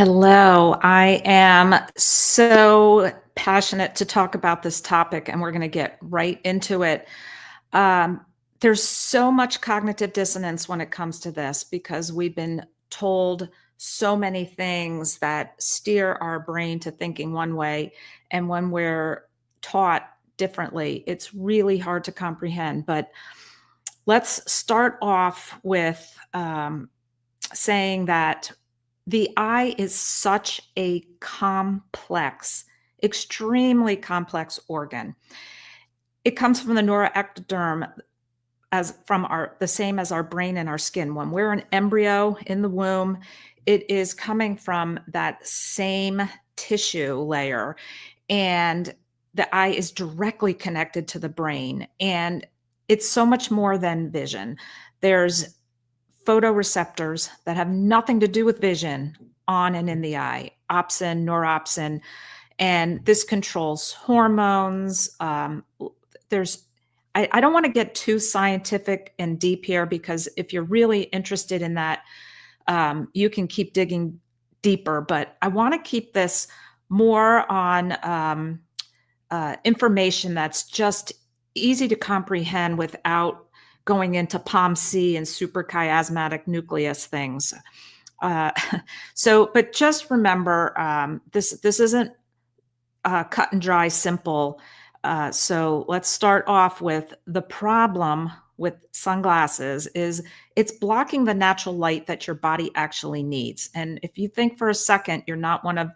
Hello. I am so passionate to talk about this topic, and we're going to get right into it. Um, there's so much cognitive dissonance when it comes to this because we've been told so many things that steer our brain to thinking one way. And when we're taught differently, it's really hard to comprehend. But let's start off with saying that the eye is such a complex, extremely complex organ. It comes from the neuroectoderm as from our the same as our brain and our skin. When we're an embryo in the womb, it is coming from that same tissue layer, and the eye is directly connected to the brain, and it's so much more than vision. There's photoreceptors that have nothing to do with vision on and in the eye, opsin, neuropsin, and this controls hormones. There's I don't want to get too scientific and deep here because if you're really interested in that, you can keep digging deeper. But I want to keep this more on information that's just easy to comprehend without going into POMC and suprachiasmatic nucleus things. Uh, but just remember, this isn't cut and dry, simple. So let's start off with the problem with sunglasses is it's blocking the natural light that your body actually needs. And if you think for a second, you're not one of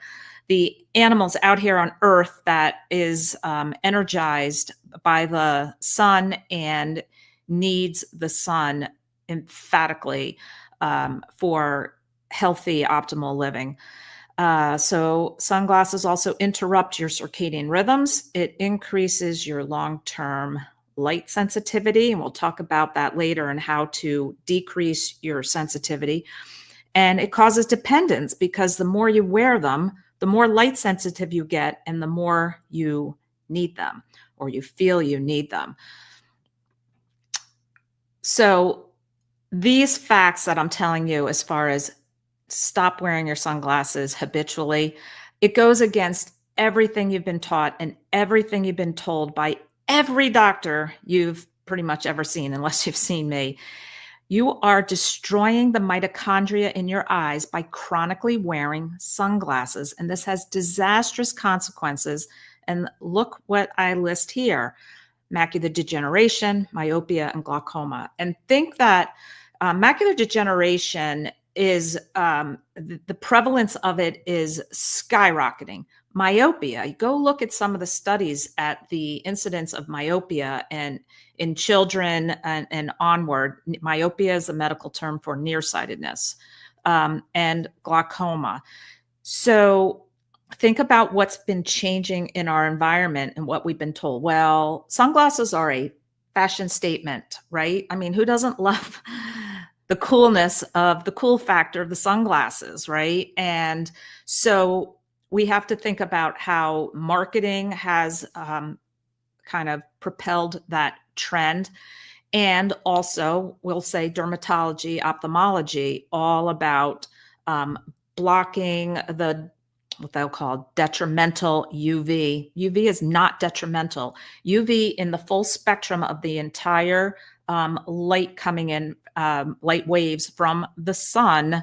the animals out here on Earth that is energized by the sun and needs the sun emphatically for healthy, optimal living. So sunglasses also interrupt your circadian rhythms. It increases your long-term light sensitivity, and we'll talk about that later and how to decrease your sensitivity. And it causes dependence because the more you wear them, the more light sensitive you get and the more you need them or you feel you need them. So these facts that I'm telling you as far as stop wearing your sunglasses habitually, it goes against everything you've been taught and everything you've been told by every doctor you've pretty much ever seen, unless you've seen me. You are destroying the mitochondria in your eyes by chronically wearing sunglasses, and this has disastrous consequences. And look what I list here: macular degeneration, myopia, and glaucoma. And think that macular degeneration is the prevalence of it is skyrocketing. Myopia, go look at some of the studies at the incidence of myopia and in children and onward. Myopia is a medical term for nearsightedness, and glaucoma. So think about what's been changing in our environment and what we've been told. Well, sunglasses are a fashion statement, right? I mean, who doesn't love the coolness of the cool factor of the sunglasses, right? And so we have to think about how marketing has kind of propelled that trend. And also, we'll say dermatology, ophthalmology, all about blocking what they'll call detrimental UV. UV is not detrimental. UV in the full spectrum of the entire light coming in, light waves from the sun,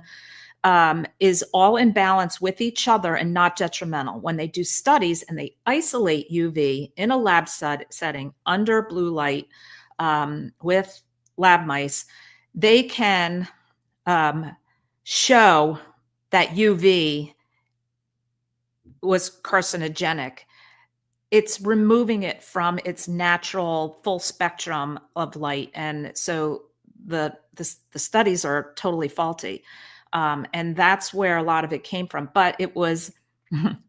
is all in balance with each other and not detrimental. When they do studies and they isolate UV in a lab setting under blue light with lab mice, they can show that UV was carcinogenic. It's removing it from its natural full spectrum of light. And so the studies are totally faulty. And that's where a lot of it came from. But it was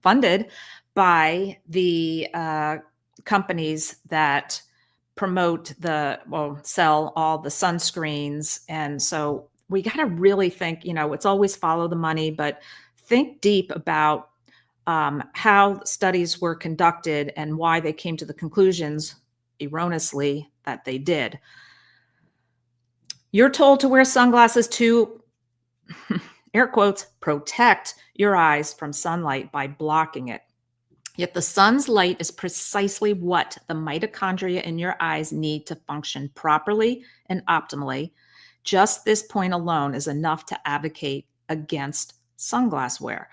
funded by the companies that promote sell all the sunscreens. And so we got to really think, it's always follow the money, but think deep about how studies were conducted and why they came to the conclusions erroneously that they did. You're told to wear sunglasses to air quotes, protect your eyes from sunlight by blocking it. Yet the sun's light is precisely what the mitochondria in your eyes need to function properly and optimally. Just this point alone is enough to advocate against sunglass wear.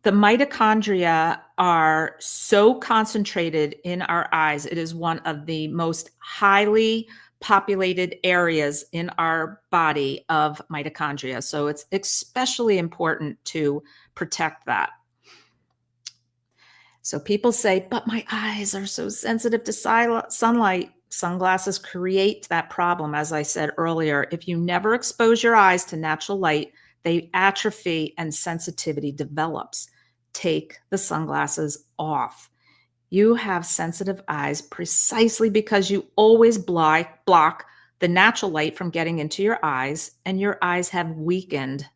The mitochondria are so concentrated in our eyes. It is one of the most highly populated areas in our body of mitochondria. So it's especially important to protect that. So people say, but my eyes are so sensitive to sunlight. Sunglasses create that problem. As I said earlier, if you never expose your eyes to natural light, they atrophy and sensitivity develops. Take the sunglasses off. You have sensitive eyes precisely because you always block the natural light from getting into your eyes, and your eyes have weakened.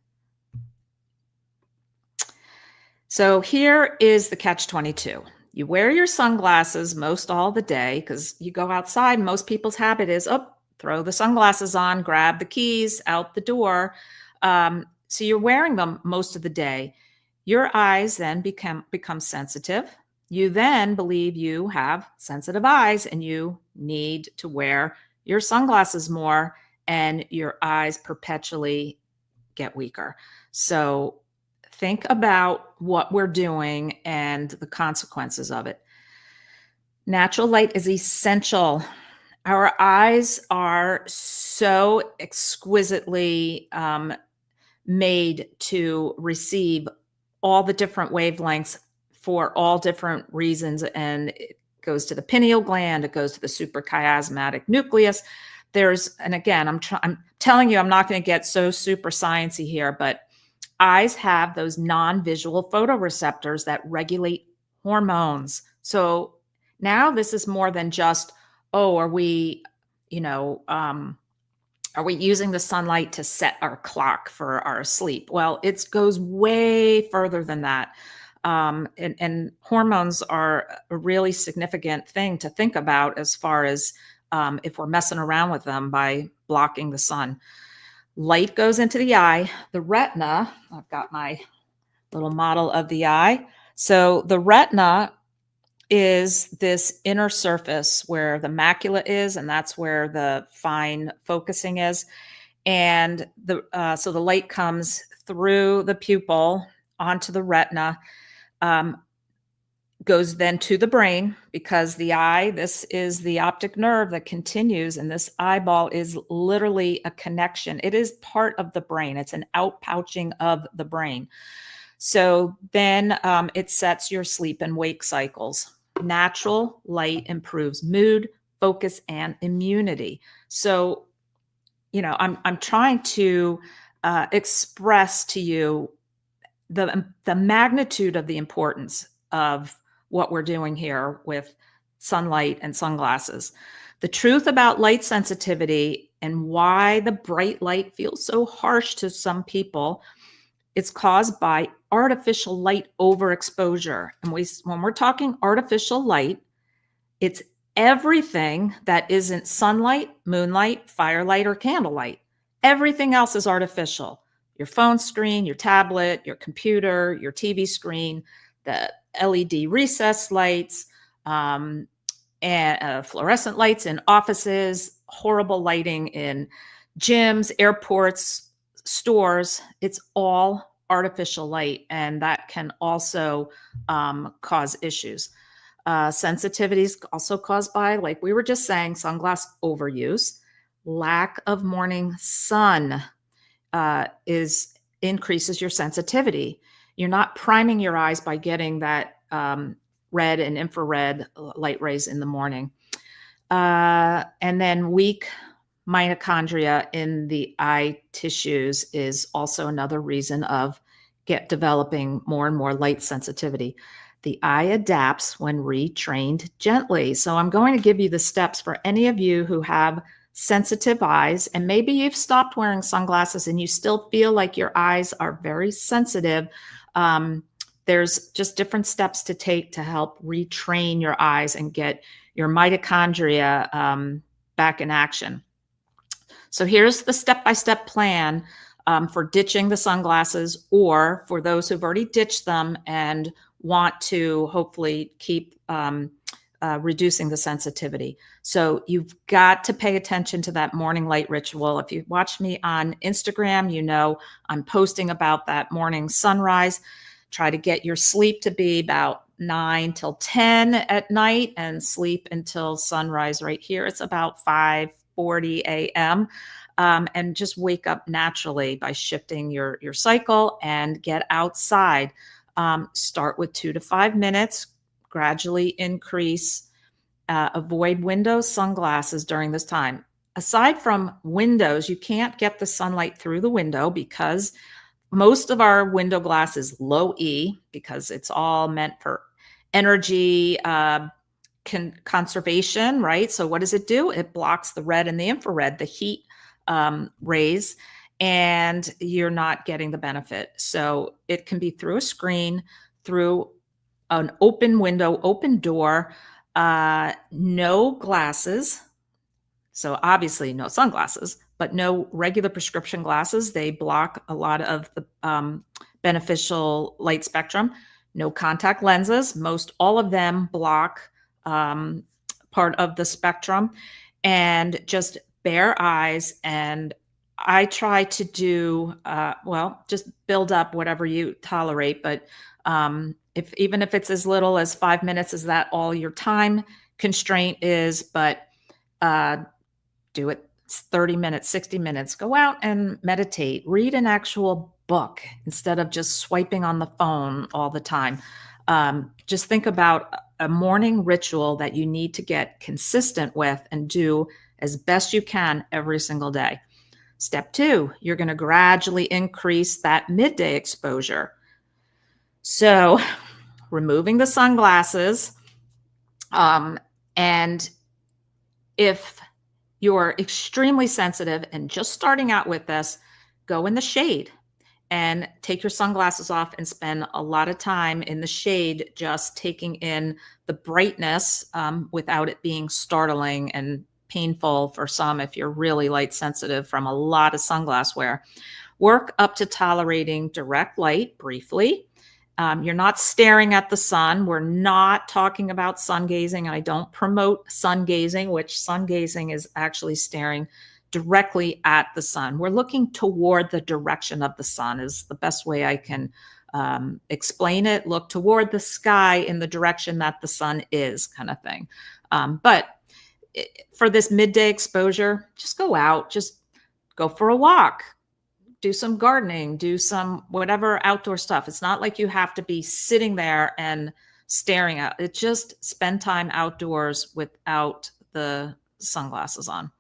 So here is the catch-22. You wear your sunglasses most all the day because you go outside. Most people's habit is, throw the sunglasses on, grab the keys, out the door. So you're wearing them most of the day. Your eyes then become sensitive. You then believe you have sensitive eyes and you need to wear your sunglasses more, and your eyes perpetually get weaker. So think about what we're doing and the consequences of it. Natural light is essential. Our eyes are so exquisitely made to receive all the different wavelengths for all different reasons. And it goes to the pineal gland, it goes to the suprachiasmatic nucleus. And again, I'm telling you, I'm not going to get so super sciencey here, but eyes have those non-visual photoreceptors that regulate hormones. So now this is more than just, are we using the sunlight to set our clock for our sleep? Well, it goes way further than that. And hormones are a really significant thing to think about as far as if we're messing around with them by blocking the sun. Light goes into the eye, the retina. I've got my little model of the eye. So the retina is this inner surface where the macula is, and that's where the fine focusing is. And so the light comes through the pupil onto the retina, goes then to the brain, because the eye, this is the optic nerve that continues, and this eyeball is literally a connection. It is part of the brain. It's an outpouching of the brain. So then it sets your sleep and wake cycles. Natural light improves mood, focus, and immunity. So, I'm trying to express to you the magnitude of the importance of what we're doing here with sunlight and sunglasses. The truth about light sensitivity and why the bright light feels so harsh to some people, it's caused by artificial light overexposure. And when we're talking artificial light, it's everything that isn't sunlight, moonlight, firelight, or candlelight. Everything else is artificial. Your phone screen, your tablet, your computer, your TV screen, the LED recessed lights, and fluorescent lights in offices, horrible lighting in gyms, airports, stores. It's all artificial light, and that can also cause issues. Sensitivity is also caused by, like we were just saying, sunglass overuse. Lack of morning sun increases your sensitivity. You're not priming your eyes by getting that red and infrared light rays in the morning. And then weak mitochondria in the eye tissues is also another reason of developing more and more light sensitivity. The eye adapts when retrained gently. So I'm going to give you the steps for any of you who have sensitive eyes, and maybe you've stopped wearing sunglasses and you still feel like your eyes are very sensitive. There's just different steps to take to help retrain your eyes and get your mitochondria back in action. So here's the step-by-step plan for ditching the sunglasses, or for those who've already ditched them and want to hopefully keep reducing the sensitivity. So you've got to pay attention to that morning light ritual. If you watch me on Instagram, you know I'm posting about that morning sunrise. Try to get your sleep to be about 9 till 10 at night and sleep until sunrise. Right here, it's about 5:40 a.m. And just wake up naturally by shifting your cycle and get outside. Start with 2 to 5 minutes, gradually increase. Avoid windows, sunglasses during this time. Aside from windows, you can't get the sunlight through the window because most of our window glass is low E, because it's all meant for energy conservation, right? So what does it do? It blocks the red and the infrared, the heat rays, and you're not getting the benefit. So it can be through a screen, through an open window, open door, no glasses. So obviously no sunglasses, but no regular prescription glasses. They block a lot of the beneficial light spectrum. No contact lenses. Most all of them block part of the spectrum, and just bare eyes. And I try to do, just build up whatever you tolerate. But even if it's as little as 5 minutes, is that all your time constraint is? But do it 30 minutes, 60 minutes. Go out and meditate. Read an actual book instead of just swiping on the phone all the time. Just think about a morning ritual that you need to get consistent with and do as best you can every single day. Step 2, you're going to gradually increase that midday exposure. So removing the sunglasses, and if you're extremely sensitive and just starting out with this, go in the shade and take your sunglasses off and spend a lot of time in the shade, just taking in the brightness without it being startling and painful for some if you're really light sensitive from a lot of sunglass wear. Work up to tolerating direct light briefly. You're not staring at the sun. We're not talking about sun gazing. I don't promote sun gazing, which sun gazing is actually staring directly at the sun. We're looking toward the direction of the sun is the best way I can explain it. Look toward the sky in the direction that the sun is, kind of thing. But for this midday exposure, just go out, just go for a walk, do some gardening, do some whatever outdoor stuff. It's not like you have to be sitting there and staring at it. Just spend time outdoors without the sunglasses on.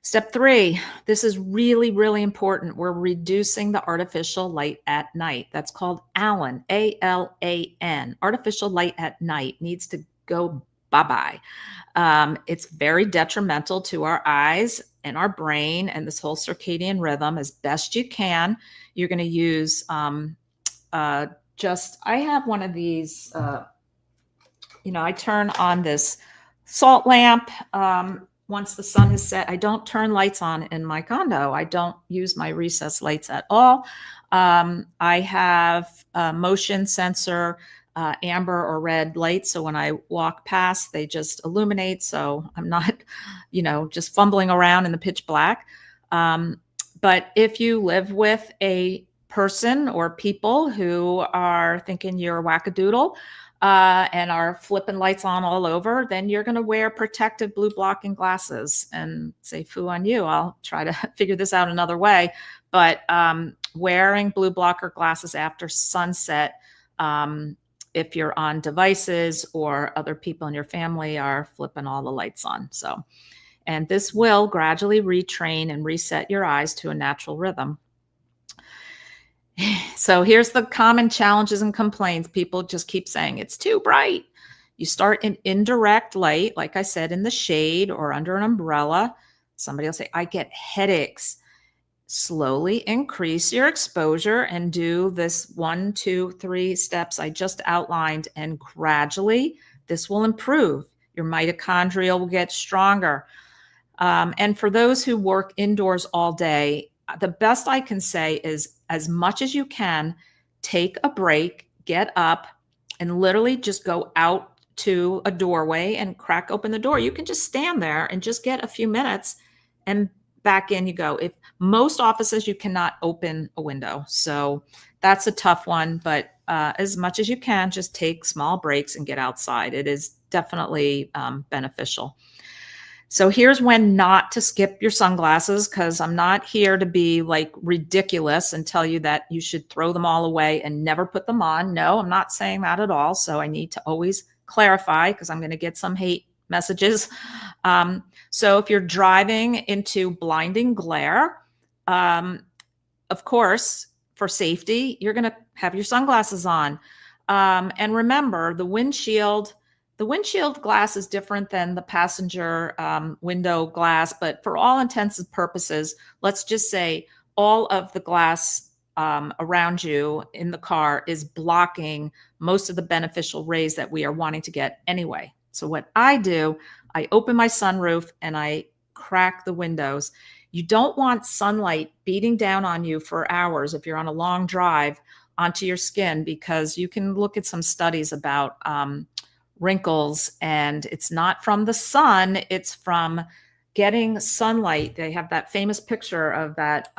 Step 3, this is really, really important. We're reducing the artificial light at night. That's called ALAN, A-L-A-N. Artificial light at night needs to go bye-bye. It's very detrimental to our eyes and our brain and this whole circadian rhythm. As best you can, you're going to use I have one of these, I turn on this salt lamp once the sun is set. I don't turn lights on in my condo. I don't use my recessed lights at all. I have a motion sensor, amber or red lights. So when I walk past, they just illuminate. So I'm not, just fumbling around in the pitch black. But if you live with a person or people who are thinking you're wackadoodle and are flipping lights on all over, then you're going to wear protective blue blocking glasses and say, foo on you. I'll try to figure this out another way. But wearing blue blocker glasses after sunset, if you're on devices or other people in your family are flipping all the lights on. And this will gradually retrain and reset your eyes to a natural rhythm. So here's the common challenges and complaints. People just keep saying it's too bright. You start in indirect light, like I said, in the shade or under an umbrella. Somebody will say, I get headaches. Slowly increase your exposure and do this 1, 2, 3 steps I just outlined, and gradually this will improve. Your mitochondria will get stronger. And for those who work indoors all day, the best I can say is, as much as you can, take a break, get up, and literally just go out to a doorway and crack open the door. You can just stand there and just get a few minutes and back in you go. If most offices, you cannot open a window. So that's a tough one, but as much as you can, just take small breaks and get outside. It is definitely beneficial. So here's when not to skip your sunglasses, because I'm not here to be like ridiculous and tell you that you should throw them all away and never put them on. No, I'm not saying that at all. So I need to always clarify, because I'm going to get some hate messages. So if you're driving into blinding glare, of course, for safety, you're going to have your sunglasses on. And remember, the windshield glass is different than the passenger window glass, but for all intents and purposes, let's just say all of the glass around you in the car is blocking most of the beneficial rays that we are wanting to get anyway. So what I do, I open my sunroof and I crack the windows. You don't want sunlight beating down on you for hours if you're on a long drive onto your skin, because you can look at some studies about wrinkles, and it's not from the sun, it's from getting sunlight. They have that famous picture of that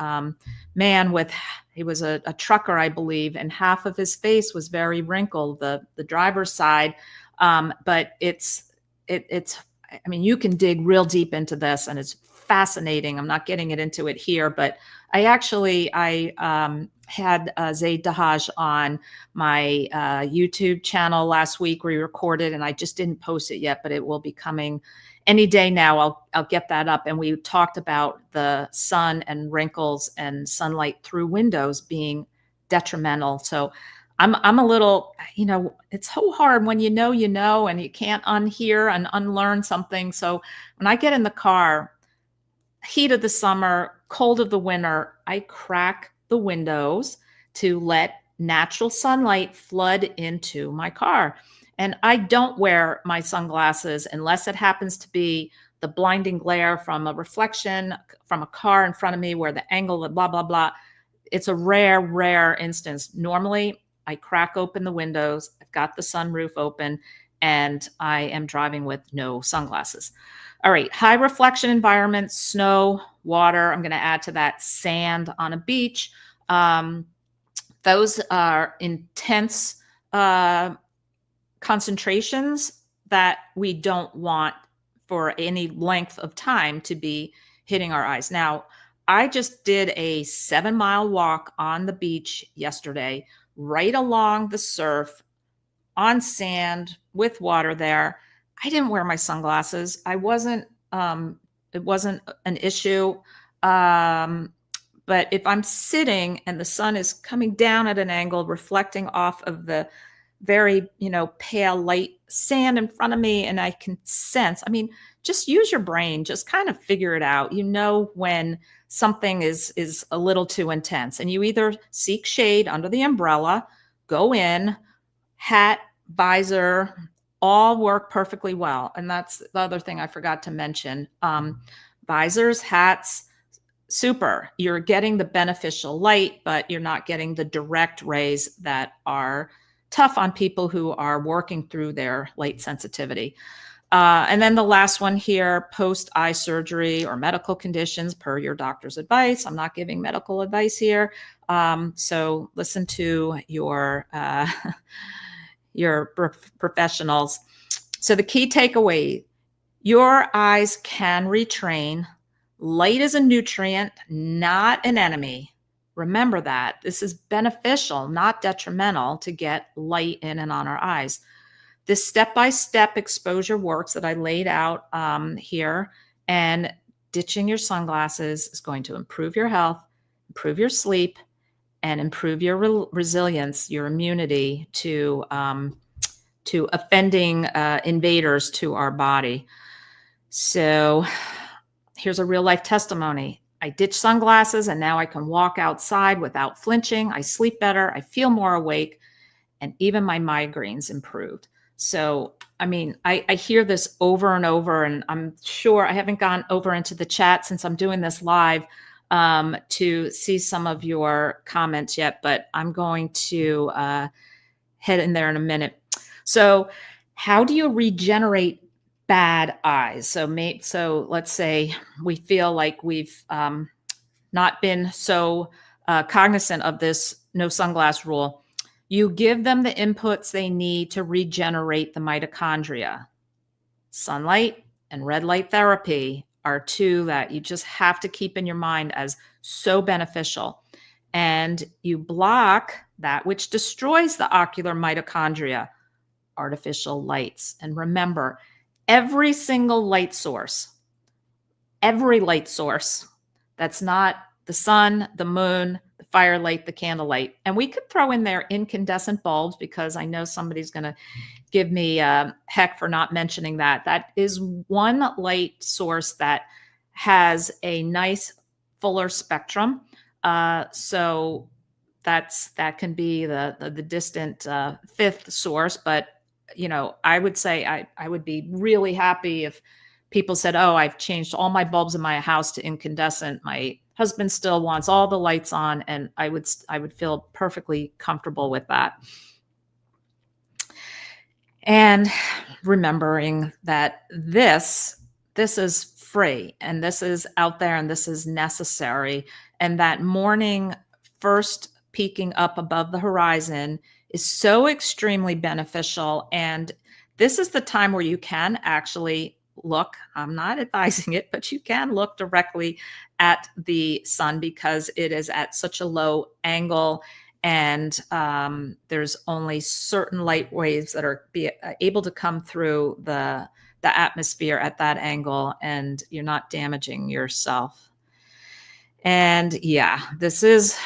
man with, he was a trucker, I believe, and half of his face was very wrinkled, the driver's side. But it's, I mean, you can dig real deep into this and it's fascinating. I'm not getting it into it here, but I had Zaid Dahaj on my YouTube channel last week. We recorded, and I just didn't post it yet, but it will be coming any day now. I'll get that up. And we talked about the sun and wrinkles and sunlight through windows being detrimental. So I'm a little, it's so hard when you know, and you can't unhear and unlearn something. So when I get in the car, heat of the summer, cold of the winter, I crack the windows to let natural sunlight flood into my car. And I don't wear my sunglasses unless it happens to be the blinding glare from a reflection from a car in front of me where the angle of blah, blah, blah. It's a rare instance. Normally, I crack open the windows, I've got the sunroof open, and I am driving with no sunglasses. All right, high reflection environments, snow, water. I'm going to add to that sand on a beach. Those are intense concentrations that we don't want for any length of time to be hitting our eyes. Now, I just did a 7-mile walk on the beach yesterday, right along the surf, on sand with water there. I didn't wear my sunglasses. It wasn't an issue. But if I'm sitting and the sun is coming down at an angle, reflecting off of the very, pale light sand in front of me, and I can sense, just use your brain, just kind of figure it out. When something is a little too intense, and you either seek shade under the umbrella, go in, hat, visor, all work perfectly well. And that's the other thing I forgot to mention. Visors, hats, super. You're getting the beneficial light, but you're not getting the direct rays that are tough on people who are working through their light sensitivity. And then the last one here, post-eye surgery or medical conditions per your doctor's advice. I'm not giving medical advice here. So listen to your professionals. So the key takeaway, your eyes can retrain. Light is a nutrient, not an enemy. Remember that. This is beneficial, not detrimental, to get light in and on our eyes. This step-by-step exposure works that I laid out here, and ditching your sunglasses is going to improve your health, improve your sleep, and improve your resilience, your immunity to offending invaders to our body. So here's a real life testimony. I ditched sunglasses and now I can walk outside without flinching. I sleep better. I feel more awake, and even my migraines improved. So, I hear this over and over, and I'm sure I haven't gone over into the chat since I'm doing this live. to see some of your comments yet, but I'm going to head in there in a minute. So how do you regenerate bad eyes? So let's say we feel like we've not been so cognizant of this no sunglass rule. You give them the inputs they need to regenerate the mitochondria. Sunlight and red light therapy are two that you just have to keep in your mind as so beneficial. And you block that which destroys the ocular mitochondria, artificial lights. And remember, every single light source, that's not the sun, the moon, the firelight, the candlelight. And we could throw in there incandescent bulbs, because I know somebody's going to give me heck for not mentioning that. That is one light source that has a nice fuller spectrum. So that can be the distant fifth source. But, I would say I would be really happy if people said, oh, I've changed all my bulbs in my house to incandescent. My husband still wants all the lights on, and I would feel perfectly comfortable with that. And remembering that this is free, and this is out there, and this is necessary. And that morning first peeking up above the horizon is so extremely beneficial. And this is the time where you can actually look, I'm not advising it, but you can look directly at the sun, because it is at such a low angle. And there's only certain light waves that are able to come through the atmosphere at that angle, and you're not damaging yourself. And yeah, this is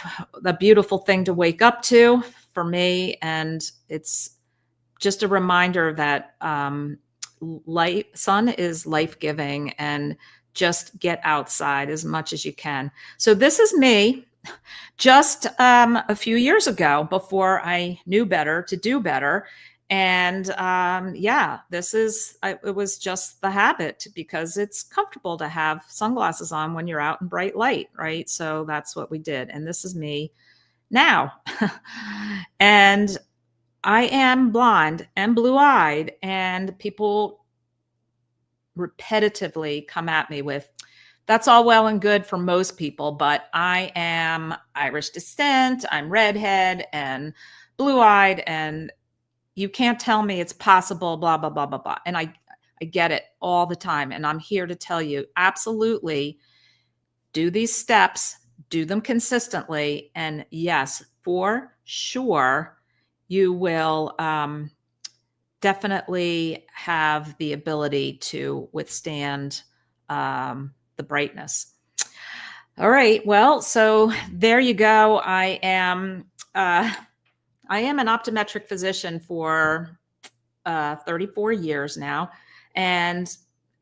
a beautiful thing to wake up to for me. And it's just a reminder that sun is life-giving, and just get outside as much as you can. So this is me just a few years ago, before I knew better to do better. And yeah, it was just the habit, because it's comfortable to have sunglasses on when you're out in bright light, right? So that's what we did. And this is me now. And I am blonde and blue-eyed, and people repetitively come at me with, that's all well and good for most people, but I am Irish descent, I'm redhead and blue-eyed, and you can't tell me it's possible, blah, blah, blah, blah, blah. And I get it all the time. And I'm here to tell you, absolutely, do these steps, do them consistently. And yes, for sure, you will definitely have the ability to withstand the brightness. All right. Well, so there you go. I am an optometric physician for 34 years now. And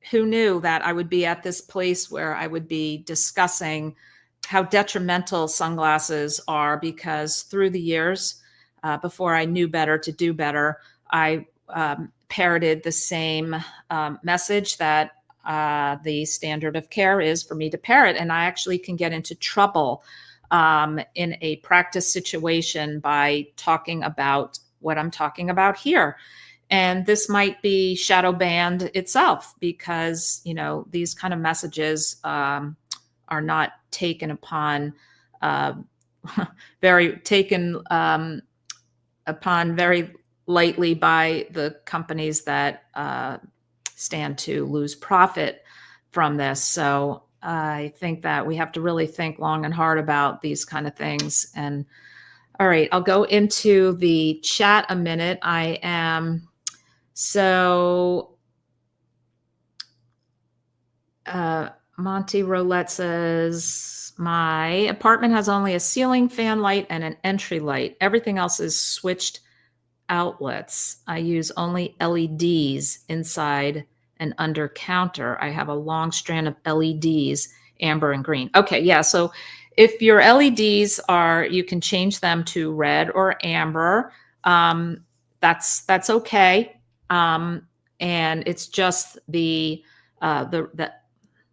who knew that I would be at this place where I would be discussing how detrimental sunglasses are, because through the years, before I knew better to do better, I parroted the same message that the standard of care is for me to parrot. And I actually can get into trouble in a practice situation by talking about what I'm talking about here. And this might be shadow banned itself, because, these kind of messages are not taken upon very lightly by the companies that stand to lose profit from this. So I think that we have to really think long and hard about these kind of things. And all right, I'll go into the chat a minute. Monty Roulette says, my apartment has only a ceiling fan light and an entry light. Everything else is switched outlets. I use only LEDs inside and under counter. I have a long strand of LEDs, amber and green. Okay, yeah. So if your LEDs you can change them to red or amber. That's okay. And it's just the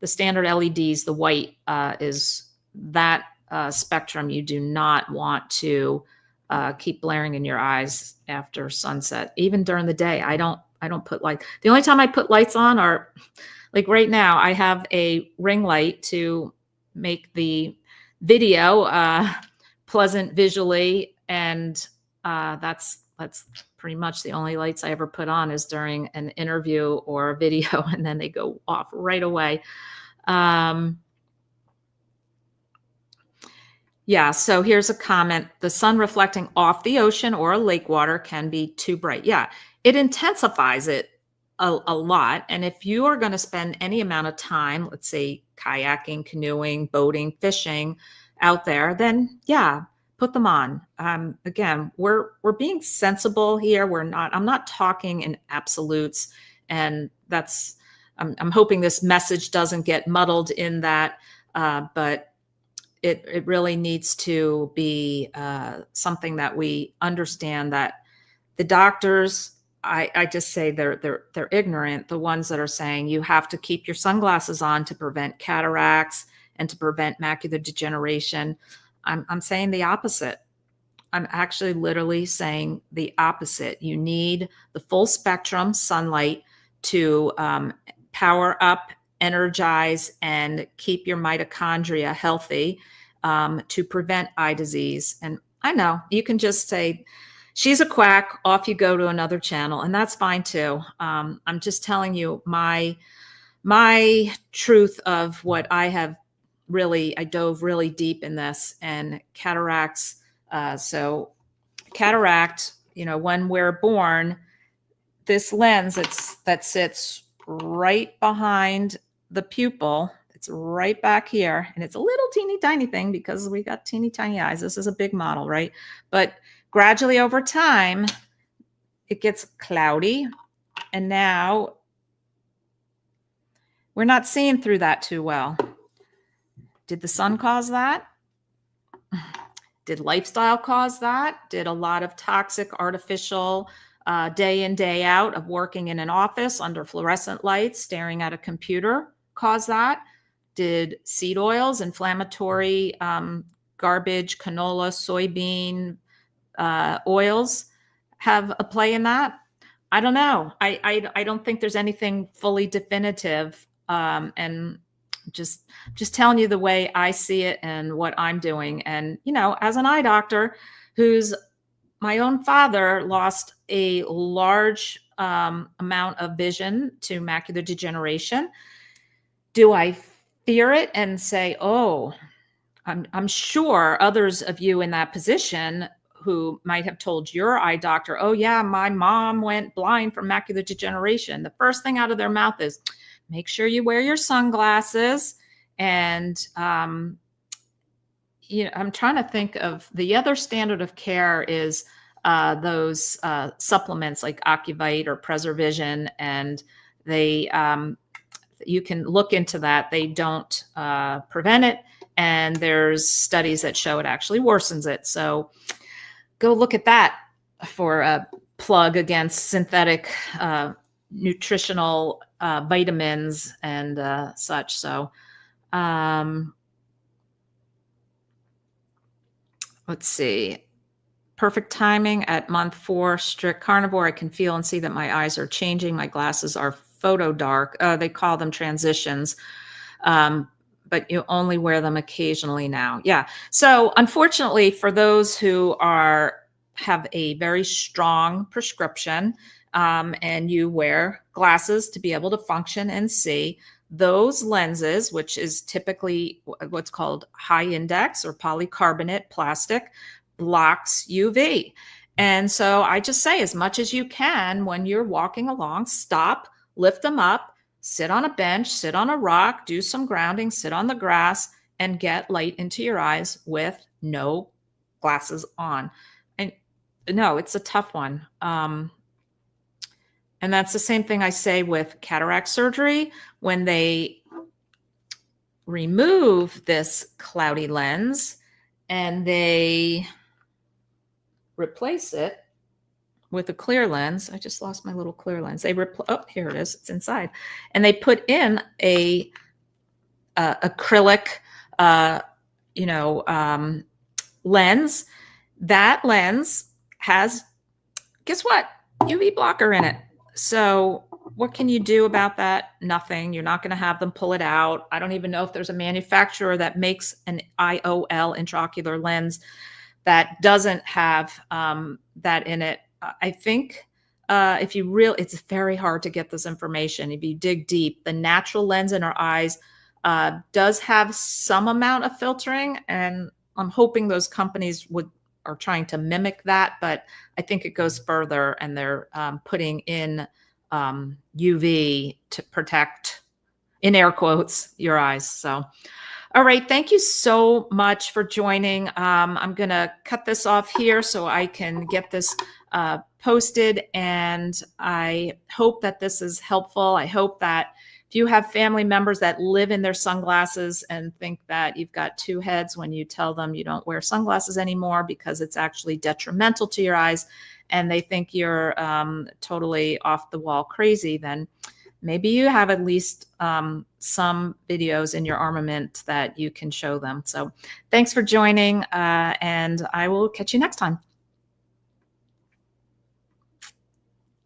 standard LEDs. The white is that spectrum you do not want to keep blaring in your eyes after sunset. Even during the day, I don't put light. The only time I put lights on are like right now. I have a ring light to make the video pleasant visually, and that's pretty much the only lights I ever put on is during an interview or a video, and then they go off right away. Yeah, so here's a comment. The sun reflecting off the ocean or a lake water can be too bright. Yeah, it intensifies it a lot. And if you are going to spend any amount of time, let's say kayaking, canoeing, boating, fishing out there, then yeah, put them on. Again, we're being sensible here. I'm not talking in absolutes. And I'm hoping this message doesn't get muddled in that, but it really needs to be something that we understand, that the doctors, I just say they're ignorant. The ones that are saying you have to keep your sunglasses on to prevent cataracts and to prevent macular degeneration. I'm saying the opposite. I'm actually literally saying the opposite. You need the full spectrum sunlight to power up, energize, and keep your mitochondria healthy to prevent eye disease. And I know you can just say, she's a quack, off you go to another channel, and that's fine too. I'm just telling you my truth of what I dove really deep in this, and cataracts. So cataract, when we're born, this lens that sits right behind the pupil, it's right back here, and it's a little teeny tiny thing because we got teeny tiny eyes. This is a big model, right? But gradually over time, it gets cloudy, and now we're not seeing through that too well. Did the sun cause that? Did lifestyle cause that? Did a lot of toxic artificial day in, day out of working in an office under fluorescent lights, staring at a computer cause that? Did seed oils, inflammatory garbage, canola, soybean oils have a play in that? I don't know. I don't think there's anything fully definitive, and just telling you the way I see it and what I'm doing. And as an eye doctor, my own father lost a large amount of vision to macular degeneration. Do I fear it and say, oh, I'm sure others of you in that position who might have told your eye doctor, oh yeah, my mom went blind from macular degeneration. The first thing out of their mouth is, make sure you wear your sunglasses. And, I'm trying to think of the other standard of care is those supplements like Ocuvite or Preservision. And you can look into that. They don't prevent it. And there's studies that show it actually worsens it. So go look at that for a plug against synthetic nutritional vitamins and such. So let's see. Perfect timing at month 4, strict carnivore. I can feel and see that my eyes are changing. My glasses are photo dark. They call them transitions. But you only wear them occasionally now. Yeah. So unfortunately, for those who have a very strong prescription, and you wear glasses to be able to function and see, those lenses, which is typically what's called high index or polycarbonate plastic, blocks UV. And so I just say, as much as you can, when you're walking along, stop, lift them up, sit on a bench, sit on a rock, do some grounding, sit on the grass, and get light into your eyes with no glasses on. And no, it's a tough one. And that's the same thing I say with cataract surgery. When they remove this cloudy lens and they replace it with a clear lens. I just lost my little clear lens. Oh, here it is. It's inside. And they put in a acrylic lens, that lens has, guess what? UV blocker in it. So what can you do about that? Nothing. You're not going to have them pull it out. I don't even know if there's a manufacturer that makes an IOL, intraocular lens, that doesn't have that in it. I think if you it's very hard to get this information. If you dig deep, the natural lens in our eyes does have some amount of filtering, and I'm hoping those companies are trying to mimic that, but I think it goes further, and they're putting in UV to protect, in air quotes, your eyes. So, all right. Thank you so much for joining. I'm going to cut this off here so I can get this posted, and I hope that this is helpful. I hope that if you have family members that live in their sunglasses and think that you've got two heads when you tell them you don't wear sunglasses anymore because it's actually detrimental to your eyes, and they think you're totally off the wall crazy, then maybe you have at least some videos in your armament that you can show them. So thanks for joining, and I will catch you next time.